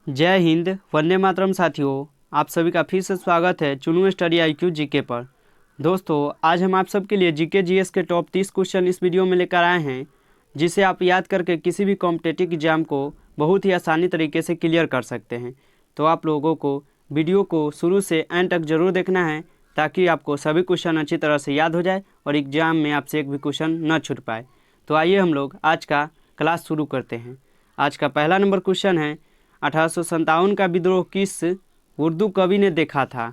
जय हिंद, वंदे मातरम साथियों। आप सभी का फिर से स्वागत है चुनू स्टडी IQ जीके पर। दोस्तों, आज हम आप सबके लिए जीके जीएस के टॉप 30 क्वेश्चन इस वीडियो में लेकर आए हैं, जिसे आप याद करके किसी भी कॉम्पिटिटिव एग्जाम को बहुत ही आसानी तरीके से क्लियर कर सकते हैं। तो आप लोगों को वीडियो को शुरू से एंड तक ज़रूर देखना है, ताकि आपको सभी क्वेश्चन अच्छी तरह से याद हो जाए और एग्जाम में आपसे एक भी क्वेश्चन न छूट पाए। तो आइए हम लोग आज का क्लास शुरू करते हैं। आज का पहला नंबर क्वेश्चन है, 1857 का विद्रोह किस उर्दू कवि ने देखा था?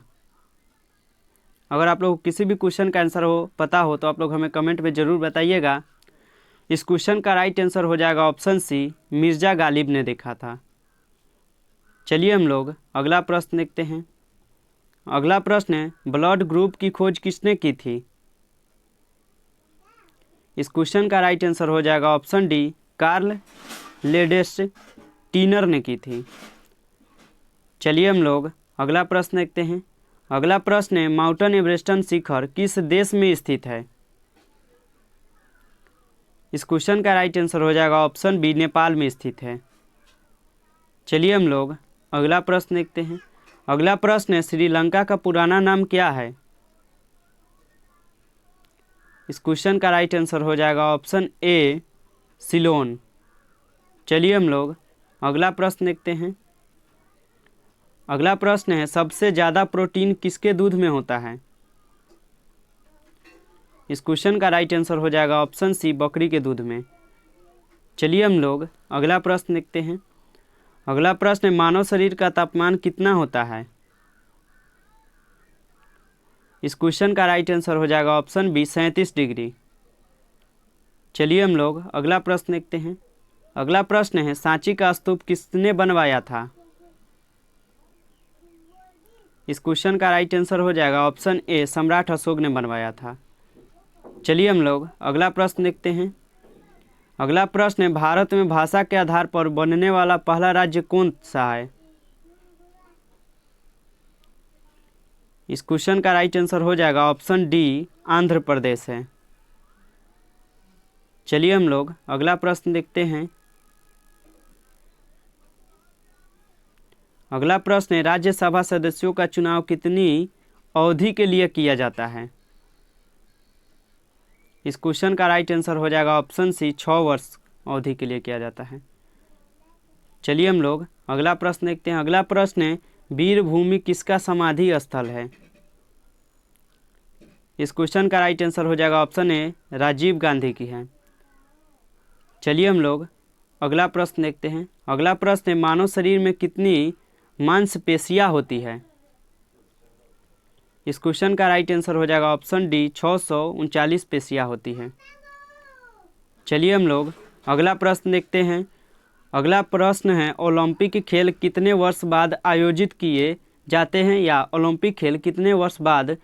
अगर आप लोग को किसी भी क्वेश्चन का आंसर पता हो तो आप लोग हमें कमेंट में ज़रूर बताइएगा। इस क्वेश्चन का राइट आंसर हो जाएगा ऑप्शन सी, मिर्ज़ा गालिब ने देखा था। चलिए हम लोग अगला प्रश्न देखते हैं। अगला प्रश्न है, ब्लड ग्रुप की खोज किसने की थी? इस क्वेश्चन का राइट आंसर हो जाएगा ऑप्शन डी, कार्ल लेडेस्टीनर ने की थी। चलिए हम लोग अगला प्रश्न देखते हैं। अगला प्रश्न है, माउंटेन एवरेस्ट शिखर किस देश में स्थित है? इस क्वेश्चन का राइट आंसर हो जाएगा ऑप्शन बी, नेपाल में स्थित है। चलिए हम लोग अगला प्रश्न देखते हैं। अगला प्रश्न है, श्रीलंका का पुराना नाम क्या है? इस क्वेश्चन का राइट आंसर हो जाएगा ऑप्शन ए, सिलोन। चलिए हम लोग अगला प्रश्न देखते हैं। अगला प्रश्न है, सबसे ज़्यादा प्रोटीन किसके दूध में होता है? इस क्वेश्चन का राइट आंसर हो जाएगा ऑप्शन सी, बकरी के दूध में। चलिए हम लोग अगला प्रश्न देखते हैं। अगला प्रश्न है, मानव शरीर का तापमान कितना होता है? इस क्वेश्चन का राइट आंसर हो जाएगा ऑप्शन बी, 37 डिग्री। चलिए हम लोग अगला प्रश्न देखते हैं। अगला प्रश्न है, सांची का स्तूप किसने बनवाया था? इस क्वेश्चन का राइट आंसर हो जाएगा ऑप्शन ए, सम्राट अशोक ने बनवाया था। चलिए हम लोग अगला प्रश्न देखते हैं। अगला प्रश्न है, भारत में भाषा के आधार पर बनने वाला पहला राज्य कौन सा है? इस क्वेश्चन का राइट आंसर हो जाएगा ऑप्शन डी, आंध्र प्रदेश है। चलिए हम लोग अगला प्रश्न देखते हैं। अगला प्रश्न है, राज्यसभा सदस्यों का चुनाव कितनी अवधि के लिए किया जाता है? इस क्वेश्चन का राइट आंसर हो जाएगा ऑप्शन सी, 6 वर्ष अवधि के लिए किया जाता है। चलिए हम लोग अगला प्रश्न देखते हैं। अगला प्रश्न है, वीरभूमि किसका समाधि स्थल है? इस क्वेश्चन का राइट आंसर हो जाएगा ऑप्शन ए, राजीव गांधी की है। चलिए हम लोग अगला प्रश्न देखते हैं। अगला प्रश्न है, मानव शरीर में कितनी मांसपेशियां होती है? इस क्वेश्चन का राइट आंसर हो जाएगा ऑप्शन डी, 639 पेशियां होती हैं। चलिए हम लोग अगला प्रश्न देखते हैं। अगला प्रश्न है, ओलंपिक खेल कितने वर्ष बाद आयोजित किए जाते हैं, या ओलंपिक खेल कितने वर्ष बाद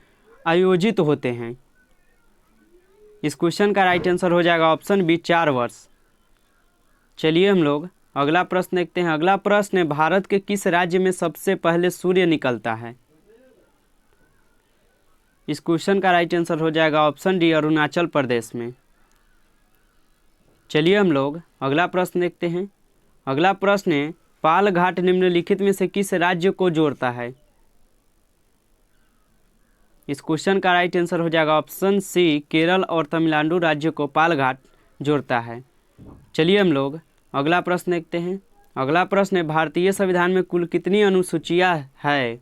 आयोजित होते हैं? इस क्वेश्चन का राइट आंसर हो जाएगा ऑप्शन बी, 4 वर्ष। चलिए हम लोग अगला प्रश्न देखते हैं। अगला प्रश्न है, भारत के किस राज्य में सबसे पहले सूर्य निकलता है? इस क्वेश्चन का राइट आंसर हो जाएगा ऑप्शन डी, अरुणाचल प्रदेश में। चलिए हम लोग अगला प्रश्न देखते हैं। अगला प्रश्न है, पाल घाट निम्नलिखित में से किस राज्य को जोड़ता है? इस क्वेश्चन का राइट आंसर हो जाएगा ऑप्शन सी, केरल और तमिलनाडु राज्य को पाल घाट जोड़ता है। चलिए हम लोग अगला प्रश्न देखते हैं। अगला प्रश्न है, भारतीय संविधान में कुल कितनी अनुसूचियां है?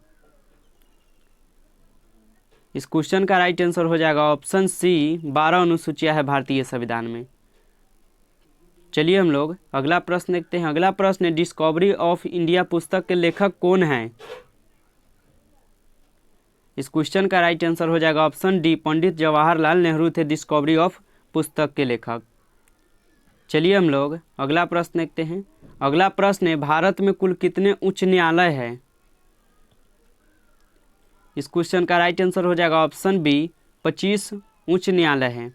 इस क्वेश्चन का राइट आंसर हो जाएगा ऑप्शन सी, 12 अनुसूचियां है भारतीय संविधान में। चलिए हम लोग अगला प्रश्न देखते हैं। अगला प्रश्न है, डिस्कवरी ऑफ इंडिया पुस्तक के लेखक कौन हैं? इस क्वेश्चन का राइट आंसर हो जाएगा ऑप्शन डी, पंडित जवाहरलाल नेहरू थे डिस्कवरी ऑफ पुस्तक के लेखक। चलिए हम लोग अगला प्रश्न देखते हैं। अगला प्रश्न है, भारत में कुल कितने उच्च न्यायालय हैं? इस क्वेश्चन का राइट आंसर हो जाएगा ऑप्शन बी, 25 उच्च न्यायालय हैं।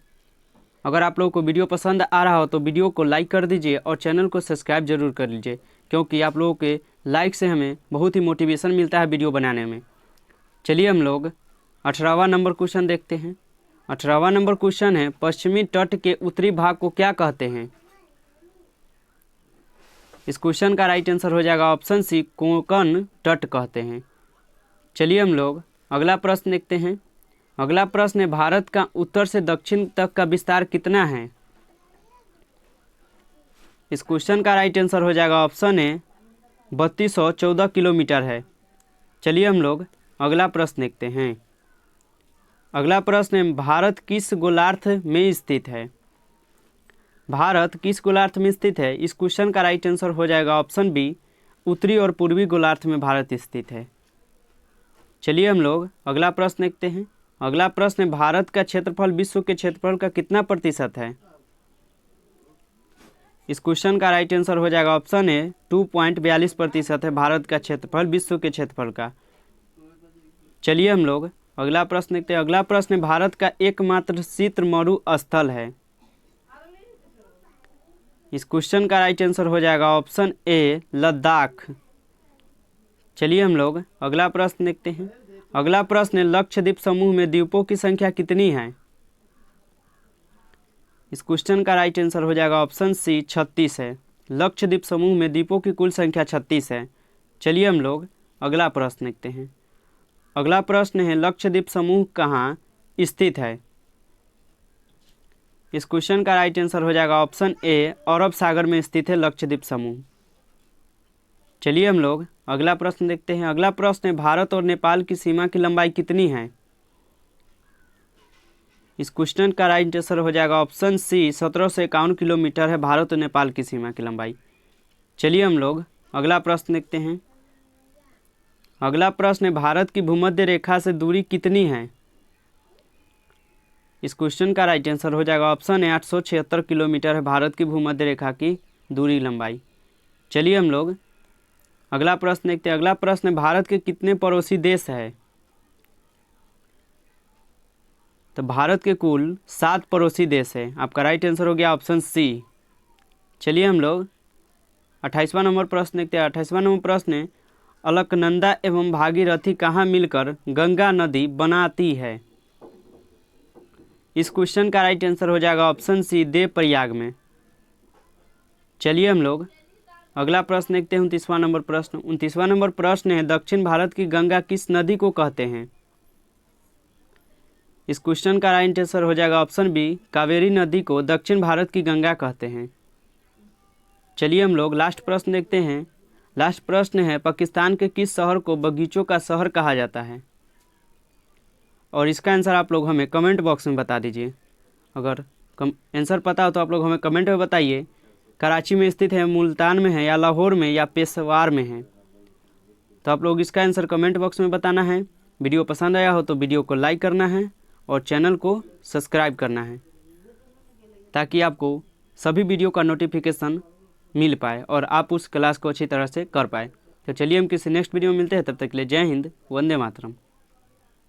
अगर आप लोगों को वीडियो पसंद आ रहा हो तो वीडियो को लाइक कर दीजिए और चैनल को सब्सक्राइब जरूर कर लीजिए, क्योंकि आप लोगों के लाइक से हमें बहुत ही मोटिवेशन मिलता है वीडियो बनाने में। चलिए हम लोग 18वां नंबर क्वेश्चन देखते हैं। 18वां नंबर क्वेश्चन है, पश्चिमी तट के उत्तरी भाग को क्या कहते हैं? इस क्वेश्चन का राइट आंसर हो जाएगा ऑप्शन सी, कोंकण तट कहते हैं। चलिए हम लोग अगला प्रश्न देखते हैं। अगला प्रश्न है, भारत का उत्तर से दक्षिण तक का विस्तार कितना है? इस क्वेश्चन का राइट आंसर हो जाएगा ऑप्शन ए, 3214 किलोमीटर है। चलिए हम लोग अगला प्रश्न देखते हैं। अगला प्रश्न है, भारत किस गोलार्ध में स्थित है? भारत किस गोलार्ध में स्थित है? इस क्वेश्चन का राइट आंसर हो जाएगा ऑप्शन बी, उत्तरी और पूर्वी गोलार्ध में भारत स्थित है। चलिए हम लोग अगला प्रश्न देखते हैं। अगला प्रश्न है, भारत का क्षेत्रफल विश्व के क्षेत्रफल का कितना प्रतिशत है? इस क्वेश्चन का राइट आंसर हो जाएगा ऑप्शन ए, 2.42% है भारत का क्षेत्रफल विश्व के क्षेत्रफल का। चलिए हम लोग अगला प्रश्न देखते हैं। अगला प्रश्न है, भारत का एकमात्र शीत मरु स्थल है। इस क्वेश्चन का राइट आंसर हो जाएगा ऑप्शन ए, लद्दाख। चलिए हम लोग अगला प्रश्न देखते हैं। अगला प्रश्न है, लक्षद्वीप समूह में द्वीपों की संख्या कितनी है? इस क्वेश्चन का राइट आंसर हो जाएगा ऑप्शन सी, 36 है। लक्षद्वीप समूह में द्वीपों की कुल संख्या 36 है। चलिए हम लोग अगला प्रश्न देखते हैं। अगला प्रश्न है, लक्षद्वीप समूह कहाँ स्थित है? इस क्वेश्चन का राइट आंसर हो जाएगा ऑप्शन ए, अरब सागर में स्थित है लक्षद्वीप समूह। चलिए हम लोग अगला प्रश्न देखते हैं। अगला प्रश्न है, भारत और नेपाल की सीमा की लंबाई कितनी है? इस क्वेश्चन का राइट आंसर हो जाएगा ऑप्शन सी, 1751 किलोमीटर है भारत और नेपाल की सीमा की लंबाई। चलिए हम लोग अगला प्रश्न देखते हैं। अगला प्रश्न है, भारत की भूमध्य रेखा से दूरी कितनी है? इस क्वेश्चन का राइट आंसर हो जाएगा ऑप्शन ए, 876 किलोमीटर है भारत की भूमध्य रेखा की दूरी लंबाई। चलिए हम लोग अगला प्रश्न देखते हैं। अगला प्रश्न है, भारत के कितने पड़ोसी देश है? तो भारत के कुल 7 पड़ोसी देश है। आपका राइट आंसर हो गया ऑप्शन सी। चलिए हम लोग 28वां नंबर प्रश्न देखते हैं। 28वां नंबर प्रश्न है, अलकनंदा एवं भागीरथी कहाँ मिलकर गंगा नदी बनाती है? इस क्वेश्चन का राइट आंसर हो जाएगा ऑप्शन सी, देवप्रयाग में। चलिए हम लोग अगला प्रश्न देखते हैं। 29वां नंबर प्रश्न। 29वां नंबर प्रश्न है, दक्षिण भारत की गंगा किस नदी को कहते हैं? इस क्वेश्चन का राइट आंसर हो जाएगा ऑप्शन बी, कावेरी नदी को दक्षिण भारत की गंगा कहते हैं। चलिए हम लोग लास्ट प्रश्न देखते हैं। लास्ट प्रश्न है, पाकिस्तान के किस शहर को बगीचों का शहर कहा जाता है? और इसका आंसर आप लोग हमें कमेंट बॉक्स में बता दीजिए। अगर आंसर पता हो तो आप लोग हमें कमेंट में बताइए। कराची में स्थित है, मुल्तान में है, या लाहौर में, या पेशवार में है? तो आप लोग इसका आंसर कमेंट बॉक्स में बताना है। वीडियो पसंद आया हो तो वीडियो को लाइक करना है और चैनल को सब्सक्राइब करना है, ताकि आपको सभी वीडियो का नोटिफिकेशन मिल पाए और आप उस क्लास को अच्छी तरह से कर पाए। तो चलिए हम किसी नेक्स्ट वीडियो में मिलते हैं। तब तक के लिए जय हिंद, वंदे मातरम।